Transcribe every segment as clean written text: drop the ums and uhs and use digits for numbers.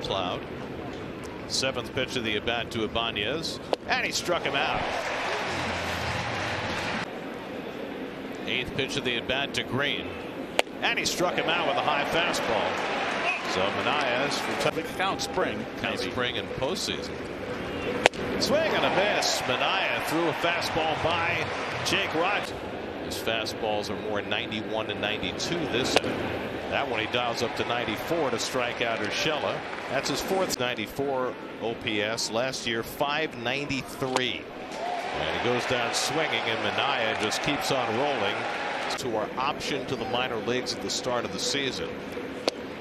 cloud. Seventh pitch of the at bat to Ibanez, and he struck him out. Eighth pitch of the at bat to Green, and he struck him out with a high fastball. So Manaea for count spring and postseason. Swing and a miss. Manaea threw a fastball by Jake Rogers. His fastballs are more 91 and 92 this inning. That one he dials up to 94 to strike out Urshela. That's his fourth 94 OPS. Last year 593. And he goes down swinging, and Manaea just keeps on rolling to our option to the minor leagues at the start of the season.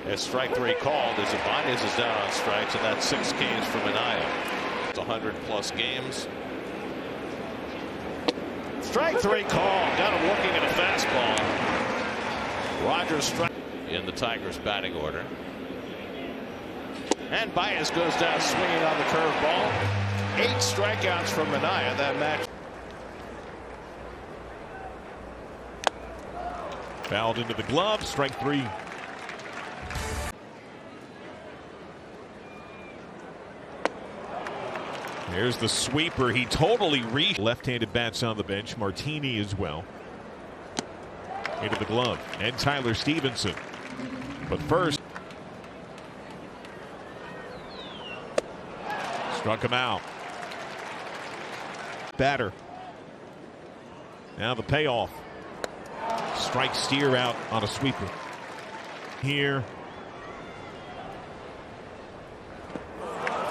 As strike three called, as Ibanez is down on strikes, and that's 6 Ks for Manaea. It's 100+ games. Strike three called. Got him looking at a fastball. Rogers strike in the Tigers batting order. And Baez goes down swinging on the curveball. 8 strikeouts from Manaea that match. Fouled into the glove. Strike 3. There's the sweeper. He totally reached. Left-handed bats on the bench. Martini as well. Into the glove. And Tyler Stevenson. But first, struck him out. Batter. Now the payoff. Strike Steer out on a sweeper. Here.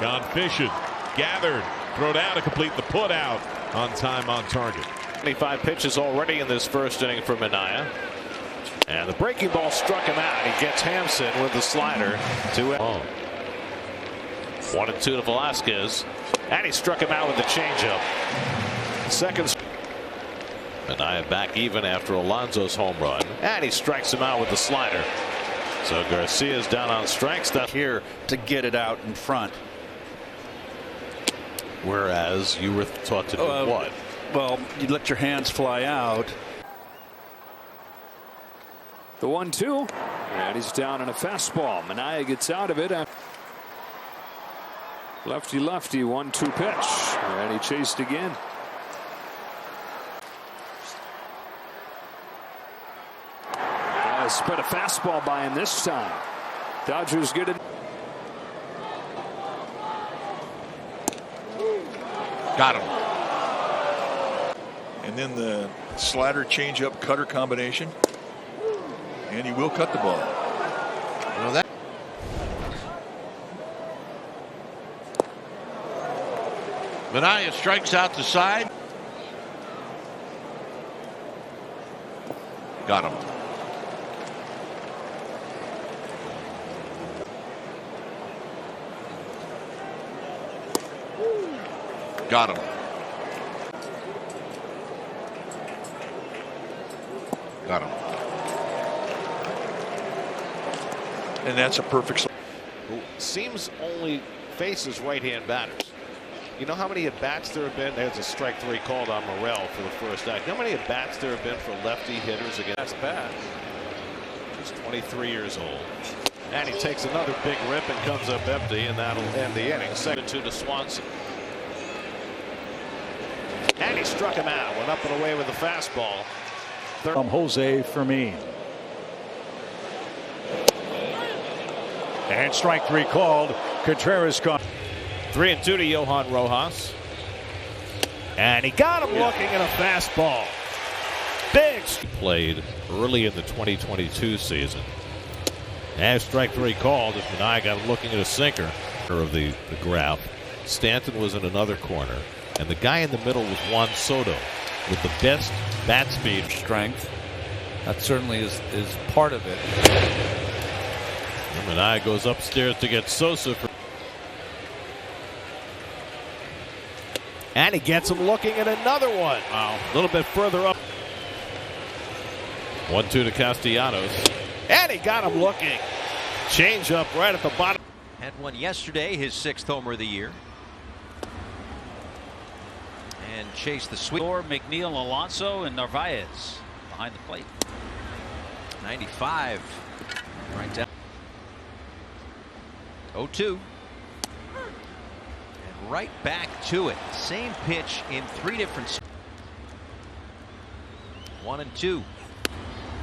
Gone fishing. Gathered. Throw down to complete the put out. On time, on target. 25 pitches already in this first inning for Manaea. And the breaking ball struck him out. He gets Hampson with the slider to 1-2 to Velasquez. And he struck him out with the changeup. Second. Manaea back even after Alonso's home run. And he strikes him out with the slider. So Garcia's down on strikes. That's here to get it out in front. Whereas you were taught to do what? Well, you let your hands fly out. The 1-2. And he's down on a fastball. Manaea gets out of it. Lefty 1-2 pitch. And he chased again. Sped a fastball by him this time. Dodgers get it. Got him. And then the slider changeup cutter combination. And he will cut the ball. Well, that Manaea strikes out the side. Got him. Got him. Got him. And that's a perfect. Who seems only faces right-hand batters. You know how many at-bats there have been? There's a strike three called on Morel for the first act. You know how many at-bats there have been for lefty hitters against? That's bad. He's 23 years old. And he takes another big rip and comes up empty, and that'll end the inning. 2-2 to Swanson. And he struck him out. Went up and away with the fastball. From Jose Fermin. And strike three called. Contreras gone. 3-2 to Johan Rojas. And he got him looking at a fastball. Big. Played early in the 2022 season. And strike three called as Manaea got him looking at a sinker of the graph. Stanton was in another corner. And the guy in the middle was Juan Soto with the best bat speed. Strength. That certainly is part of it. And Manaea goes upstairs to get Sosa. And he gets him looking at another one. Wow. A little bit further up. 1-2 to Castellanos. And he got him looking. Change up right at the bottom. Had one yesterday, his 6th homer of the year. And chase the sweep. McNeil, Alonso, and Narvaez behind the plate. 95 right down. 0-2. And right back to it. Same pitch in 3 different. 1-2.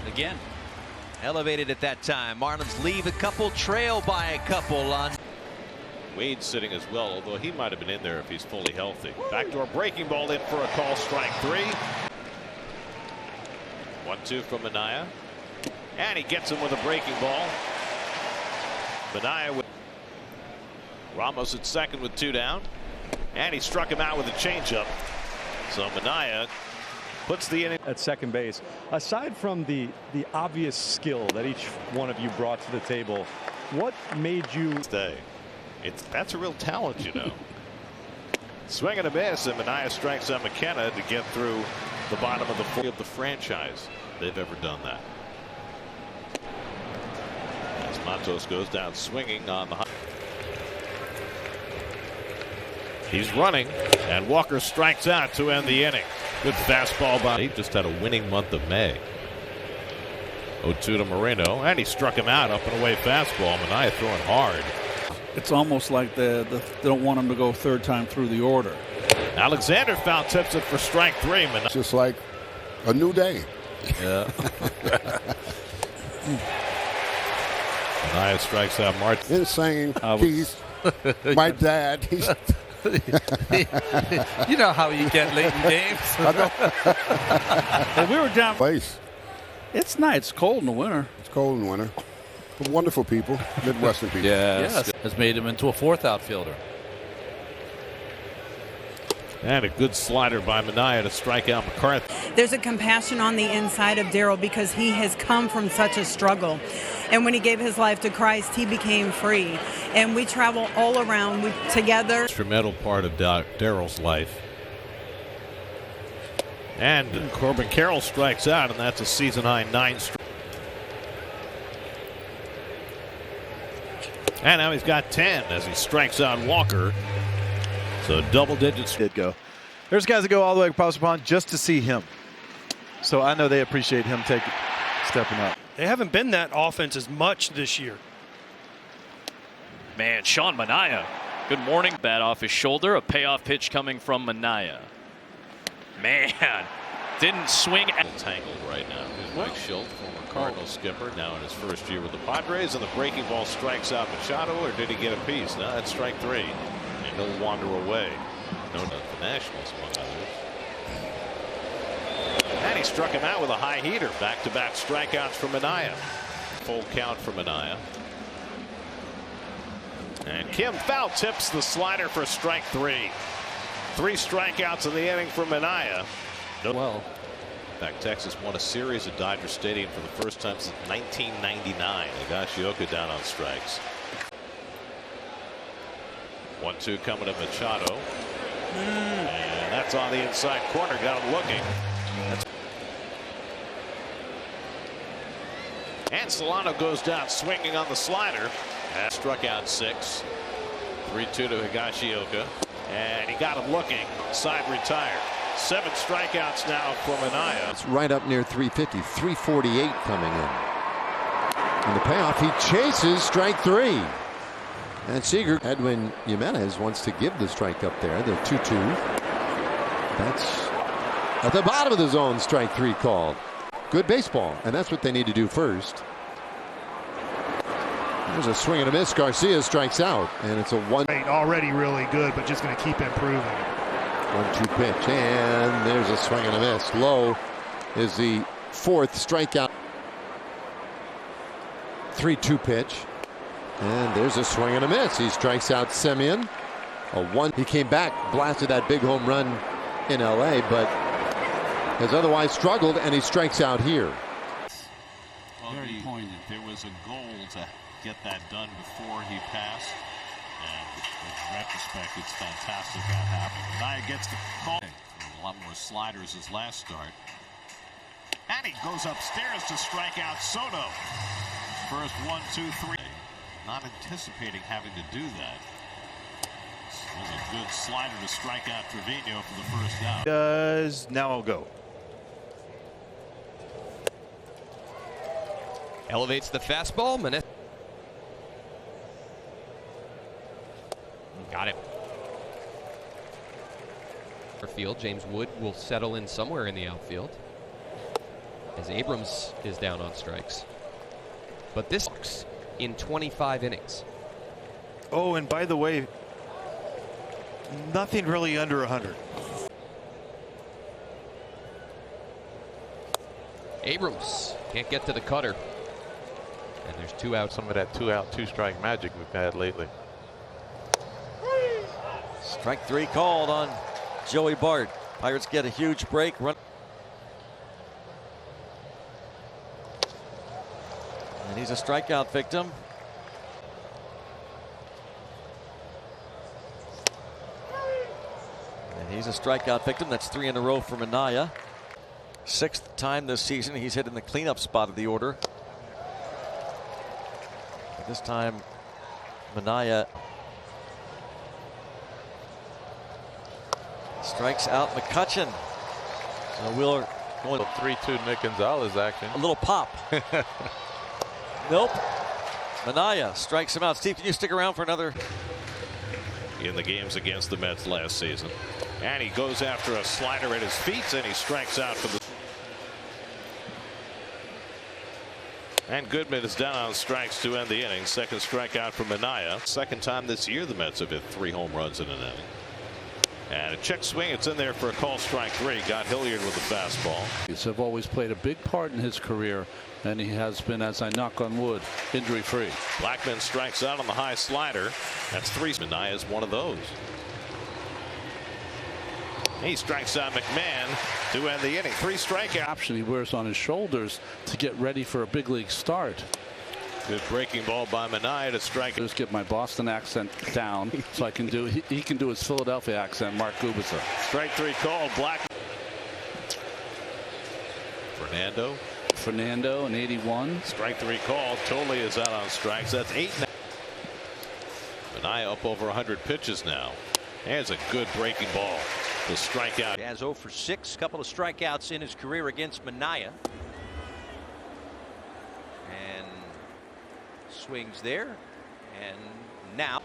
Again. Elevated at that time. Marlins leave a couple, trail by a couple on. Wade sitting as well, although he might have been in there if he's fully healthy. Backdoor breaking ball in for a call, strike 3. 1-2 from Manaea. And he gets him with a breaking ball. Manaea with Ramos at second with 2 down. And he struck him out with a changeup. So Manaea puts the inning at second base. Aside from the obvious skill that each one of you brought to the table, what made you stay? That's a real talent, you know. Swing and a miss, and Manaea strikes out McKenna to get through the bottom of the 4th of the franchise. They've ever done that. As Matos goes down swinging on the high. He's running, and Walker strikes out to end the inning. Good fastball by. He just had a winning month of May. 0-2 to Moreno, and he struck him out up and away fastball. Manaea throwing hard. It's almost like they don't want him to go third time through the order. Alexander foul tips it for strike 3. It's just like a new day. Yeah. Manaea strikes out Martin. Insane. He's my dad. He's. You know how you get late in games. Well, we were down. Place. It's nice. It's cold in the winter. It's cold in the winter. But wonderful people, Midwestern people. Yes. Has made him into a 4th outfielder. And a good slider by Manaea to strike out McCarthy. There's a compassion on the inside of Darryl because he has come from such a struggle. And when he gave his life to Christ, he became free. And we travel all around together. Instrumental part of Darryl's life. And Corbin Carroll strikes out, and that's a season-high 9 strikes. And now he's got 10 as he strikes out Walker. So double digits. Did go. There's guys that go all the way across the pond just to see him. So I know they appreciate him stepping up. They haven't been that offense as much this year. Man, Sean Manaea. Good morning. Bat off his shoulder. A payoff pitch coming from Manaea. Man, didn't swing. Tangled right now. Here's Mike Schilt, former Cardinal skipper, now in his first year with the Padres, and the breaking ball strikes out Machado, or did he get a piece? No, that's strike 3. And he'll wander away. No, the Nationals, among others. And he struck him out with a high heater. Back-to-back strikeouts for Manaea. Full count for Manaea. And Kim foul tips the slider for strike 3. 3 strikeouts in the inning for Manaea. Well, in fact, Texas won a series at Dodger Stadium for the first time since 1999. Higashioka down on strikes. 1-2 coming to Machado. And that's on the inside corner. Got him looking. And Solano goes down swinging on the slider. And struck out 6. 3-2 to Higashioka. And he got him looking. Side retired. 7 strikeouts now for Manaea. It's right up near 350. 348 coming in. And the payoff, he chases strike 3. And Seager, Edwin Jimenez wants to give the strike up there. The 2-2. That's at the bottom of the zone, strike 3 called. Good baseball, and that's what they need to do first. There's a swing and a miss. Garcia strikes out, and it's a 1. Already really good, but just going to keep improving. 1-2 pitch, and there's a swing and a miss. Low is the 4th strikeout. 3-2 pitch, and there's a swing and a miss. He strikes out Semien. A 1. He came back, blasted that big home run in LA, but has otherwise struggled, and he strikes out here. Very poignant. There was a goal to get that done before he passed, and in retrospect, it's fantastic that happened. Manaea gets the call. A lot more sliders his last start. And he goes upstairs to strike out Soto. First 1, 2, 3. Not anticipating having to do that. It was a good slider to strike out Trevino for the first out. Now I'll go. Elevates the fastball. Got him. Field. James Wood will settle in somewhere in the outfield as Abrams is down on strikes. But this in 25 innings. Oh, and by the way, nothing really under 100. Abrams can't get to the cutter. And there's 2 outs. Some of that 2-out, 2-strike magic we've had lately. Strike 3 called on Joey Bart. Pirates get a huge break. And he's a strikeout victim. And he's a strikeout victim. That's 3 in a row for Manaea. 6th time this season he's hit in the cleanup spot of the order. But this time Manaea strikes out McCutchen. So Wheeler going 3-2 Nick Gonzalez action. A little pop. Nope. Manaea strikes him out. Steve, can you stick around for another? In the games against the Mets last season. And he goes after a slider at his feet and he strikes out for the. And Goodman is down on strikes to end the inning. Second strikeout for Manaea. Second time this year the Mets have hit 3 home runs in an inning. And a check swing. It's in there for a call strike 3. Got Hilliard with the fastball. He's have always played a big part in his career, and he has been, as I knock on wood, injury-free. Blackman strikes out on the high slider. That's 3. Manaea is one of those. He strikes out McMahon to end the inning. 3 strikeouts. Option he wears on his shoulders to get ready for a big league start. Good breaking ball by Manaea to strike. Just get my Boston accent down so I can do. He can do his Philadelphia accent. Mark Kubica. Strike 3 called. Black. Fernando in 81. Strike 3 called. Tolley is out on strikes. That's 8 now. Manaea up over 100 pitches now. There's a good breaking ball to strike out. He has 0 for 6. Couple of strikeouts in his career against Manaea. And swings there. And now.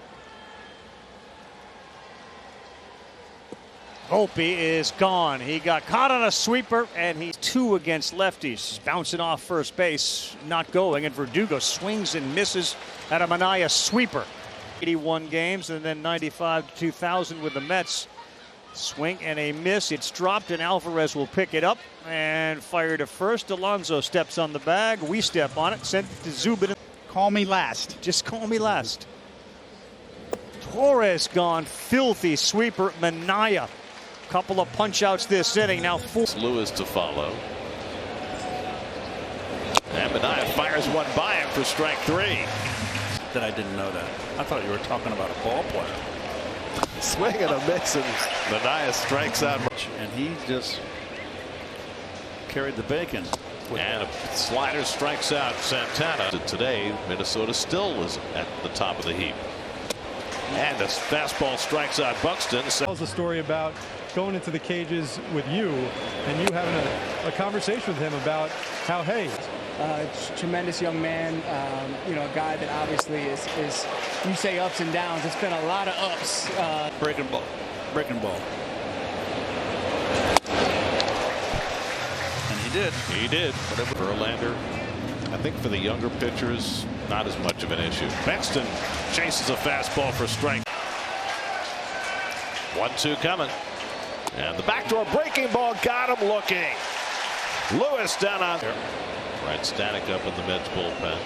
Opie is gone. He got caught on a sweeper, and he's 2 against lefties. Bouncing off first base, not going, and Verdugo swings and misses at a Manaea sweeper. 81 games, and then 95 to 2000 with the Mets. Swing and a miss. It's dropped, and Alvarez will pick it up and fire to first. Alonso steps on the bag. We step on it. Sent to Zubin. Call me last. Just call me last. Torres gone. Filthy sweeper. Manaea. Couple of punch outs this inning. Now 4. Lewis to follow. And Manaea fires one by him for strike 3. That I didn't know that. I thought you were talking about a ball player. Swing and a miss, and Manaea strikes out. And he just carried the bacon. And a slider strikes out Santana. Today, Minnesota still is at the top of the heap. And the fastball strikes out Buxton. Tells a story about going into the cages with you and you having a conversation with him about how, hey, tremendous young man, you know, a guy that obviously is you say ups and downs. It's been a lot of ups. Breaking ball. And he did. He did. But Verlander, I think for the younger pitchers, not as much of an issue. Bexton chases a fastball for strike. 1-2 coming. And the backdoor breaking ball got him looking. Lewis down on there. Right, Static up in the Mets bullpen.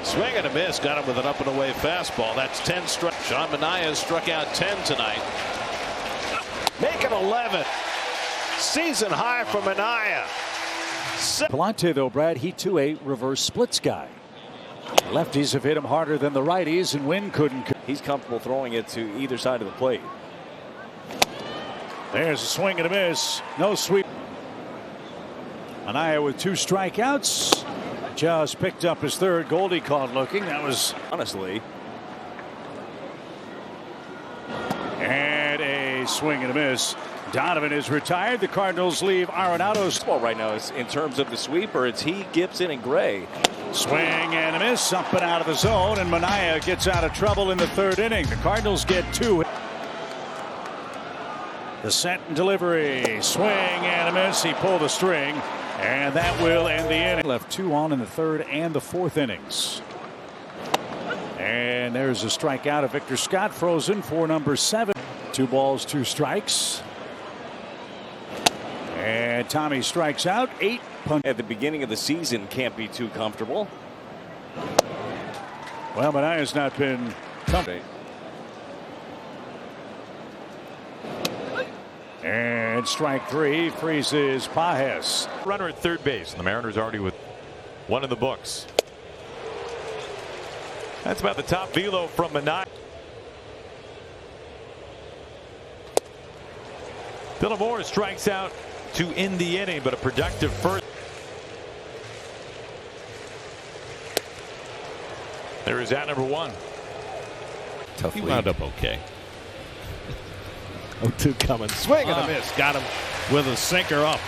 Swing and a miss. Got him with an up and away fastball. That's 10 strikes. Sean Manaea has struck out 10 tonight. Make it 11. Season high for Manaea. Palante, though, Brad, he too a reverse splits guy. Lefties have hit him harder than the righties, and Wynn couldn't. He's comfortable throwing it to either side of the plate. There's a swing and a miss. No sweep. Manaea with 2 strikeouts. Just picked up his 3rd. Goldie caught looking. That was honestly. And a swing and a miss. Donovan is retired. The Cardinals leave Arenado's. Well, right now is in terms of the sweeper, it's he, Gibson, and Gray. Swing and a miss, up and out of the zone, and Manaea gets out of trouble in the third inning. The Cardinals get 2. The set and delivery, swing and a miss. He pulled a string, and that will end the inning. Left 2 on in the third and the fourth innings. And there's a strikeout of Victor Scott, frozen for number 7. 2 balls, 2 strikes. And Tommy strikes out. 8 punch. At the beginning of the season, can't be too comfortable. Well, Manaea's not been comfortable. And strike 3 freezes Pages. Runner at third base. The Mariners already with 1 in the books. That's about the top velo from Manaea. Villamore strikes out to end the inning, but a productive first. There is out number 1. Tough He lead. wound up okay. 0-2 coming. Swing and a miss. Got him with a sinker up.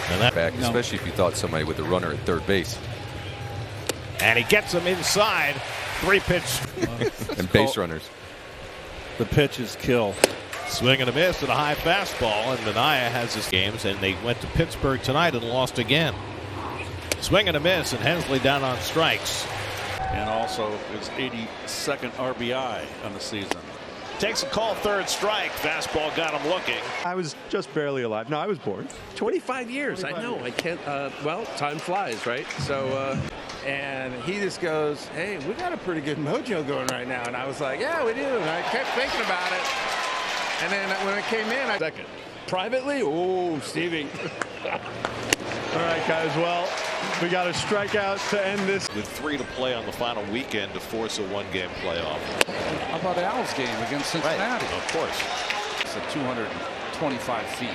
And that Back, especially if you thought somebody with the runner at third base. And he gets him inside. 3-pitch. And base runners. The pitches kill. Swing and a miss and a high fastball. And Manaea has his games, and they went to Pittsburgh tonight and lost again. Swing and a miss, and Hensley down on strikes. And also his 82nd RBI on the season. Takes a call, third strike. Fastball got him looking. I was just barely alive. No, I was born. 25 years. I know. I can't. Well, time flies, right? So, and he just goes, "Hey, we got a pretty good mojo going right now." And I was like, "Yeah, we do." And I kept thinking about it. And then when it came in, second. Privately, oh, Stevie. All right, guys. Well, we got a strikeout to end this. With 3 to play on the final weekend to force a 1-game playoff. How about Al's game against Cincinnati? Right. Of course. It's at 225 feet.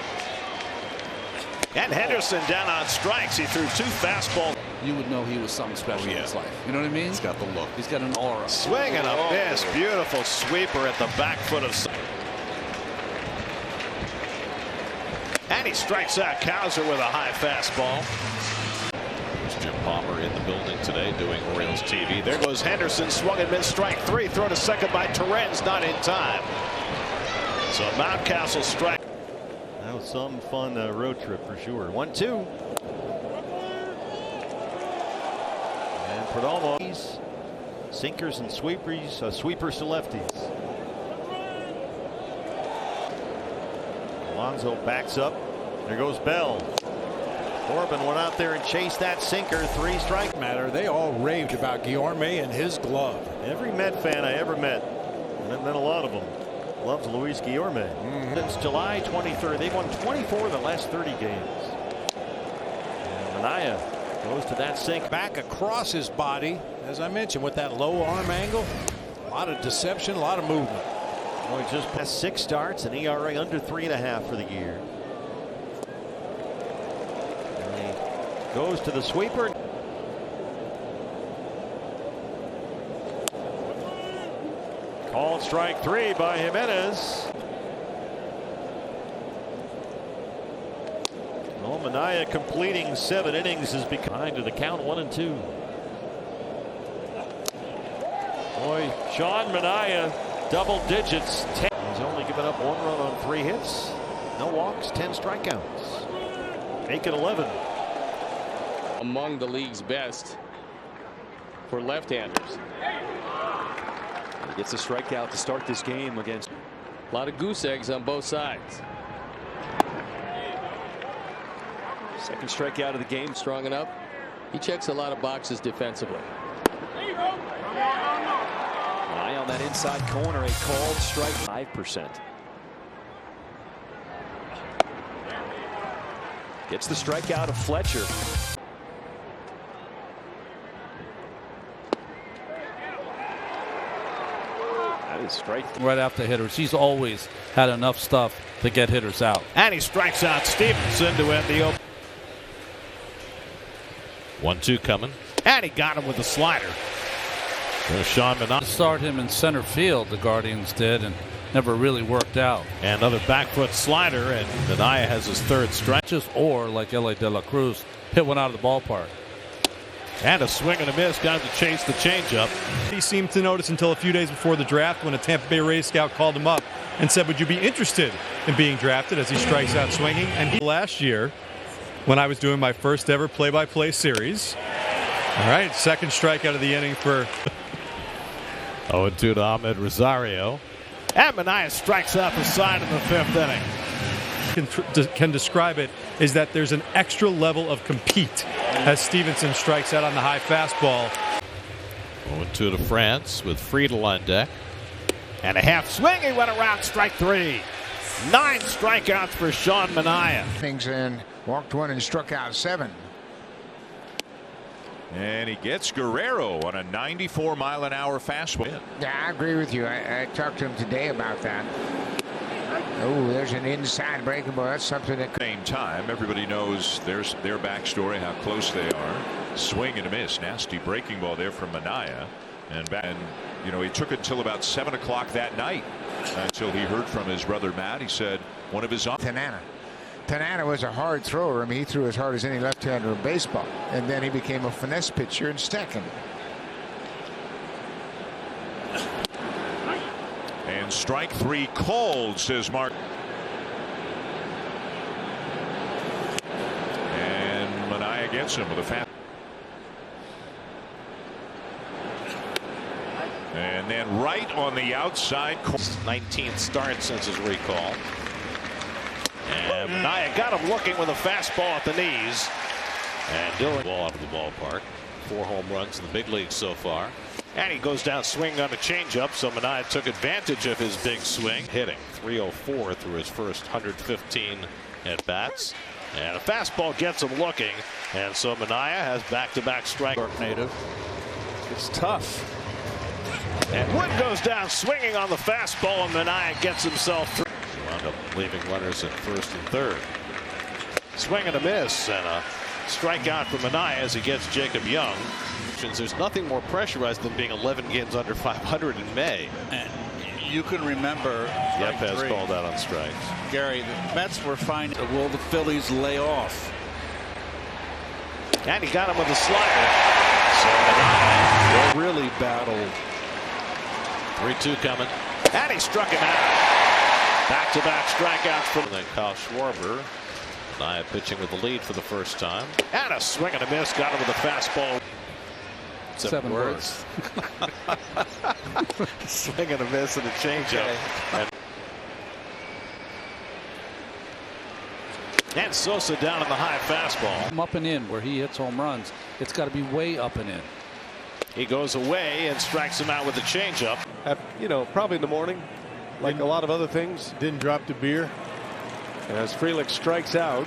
And Henderson down on strikes. He threw 2 fastballs. You would know he was something special in his life. You know what I mean? He's got the look. He's got an aura. Swing and a miss. Beautiful sweeper at the back foot of. And he strikes out Kowser with a high fastball. There's Jim Palmer in the building today doing Orioles TV. There goes Henderson, swung and missed, strike 3. Throw to second by Terrence, not in time. So Mountcastle strike. That was some fun road trip for sure. 1-2. And Perdomo. Sinkers and sweepers, sweepers to lefties. Alonso backs up. There goes Bell. Corbin went out there and chased that sinker. 3 strike matter. They all raved about Guillorme and his glove. Every Met fan I ever met, and I've met a lot of them, loves Luis Guillorme. Since July 23rd, they've won 24 of the last 30 games. And Manaea goes to that sink. Back across his body, as I mentioned, with that low arm angle. A lot of deception, a lot of movement. Well, he just passed 6 starts, an ERA under 3.5 for the year. And he goes to the sweeper. Called strike 3 by Jimenez. Well, Manaea completing 7 innings has become behind to the count 1-2. Boy, Sean Manaea. Double digits. 10. He's only given up 1 run on 3 hits. No walks, 10 strikeouts. Make it 11. Among the league's best for left-handers. He gets a strikeout to start this game against a lot of goose eggs on both sides. Second strikeout of the game, strong enough. He checks a lot of boxes defensively. Eye on that inside corner, a called strike. 5%. Gets the strikeout of Fletcher. That is strike. Right after hitters. He's always had enough stuff to get hitters out. And he strikes out Stevenson to end the open. 1-2 coming. And he got him with a slider. There's Sean Manaea. Start him in center field, the Guardians did, and never really worked out. And another back foot slider, and Manaea has his third strike. Just or like L.A. De La Cruz hit one out of the ballpark. And a swing and a miss, got to chase the changeup. He seemed to notice until a few days before the draft when a Tampa Bay Rays scout called him up and said, would you be interested in being drafted, as he strikes out swinging? And last year, when I was doing my first ever play-by-play series, all right, second strikeout of the inning for 0-2 to Ahmed Rosario. And Manaea strikes out the side in the fifth inning. Can describe it is that there's an extra level of compete as Stevenson strikes out on the high fastball. 0-2 to France with Friedel on deck. And a half swing, he went around, strike 3. 9 strikeouts for Sean Manaea. Things in, walked 1 and struck out 7. And he gets Guerrero on a 94-mile-an-hour fastball. Yeah, I agree with you. I talked to him today about that. Oh, there's an inside breaking ball. That's something that. Same time, everybody knows there's their backstory, how close they are. Swing and a miss, nasty breaking ball there from Manaea, and you know, he took it until about 7 o'clock that night until he heard from his brother Matt. He said one of his. Tanana was a hard thrower. I mean, he threw as hard as any left-hander in baseball, and then he became a finesse pitcher in stacking. And strike 3 called, says Mark. And Manaea gets him with a fast. And then right on the outside. 19th start since his recall. And Manaea got him looking with a fastball at the knees. And Dylan ball out of the ballpark. 4 home runs in the big leagues so far. And he goes down swinging on a changeup, so Manaea took advantage of his big swing. Hitting 304 through his first 115 at bats. And a fastball gets him looking. And so Manaea has back-to-back strike. Native. It's tough. And Wood goes down swinging on the fastball, and Manaea gets himself through. Wound up leaving runners at first and third. Swing and a miss, and a strikeout for Manaea as he gets Jacob Young. There's nothing more pressurized than being 11 games under 500 in May. And you can remember. Yepes called out on strikes. Gary, the Mets were fine. Will the Phillies lay off? And he got him with a slider. So They really battled. 3-2 coming. And he struck him out. Back-to-back strikeouts from then Kyle Schwarber. Manaea pitching with the lead for the first time. And a swing and a miss. Got him with a fastball. 7 words. Swing and a miss and a changeup. Okay. And Sosa down on the high fastball. Up and in where he hits home runs. It's got to be way up and in. He goes away and strikes him out with a changeup. You know, probably in the morning, like a lot of other things, didn't drop the beer. And as Frelick strikes out,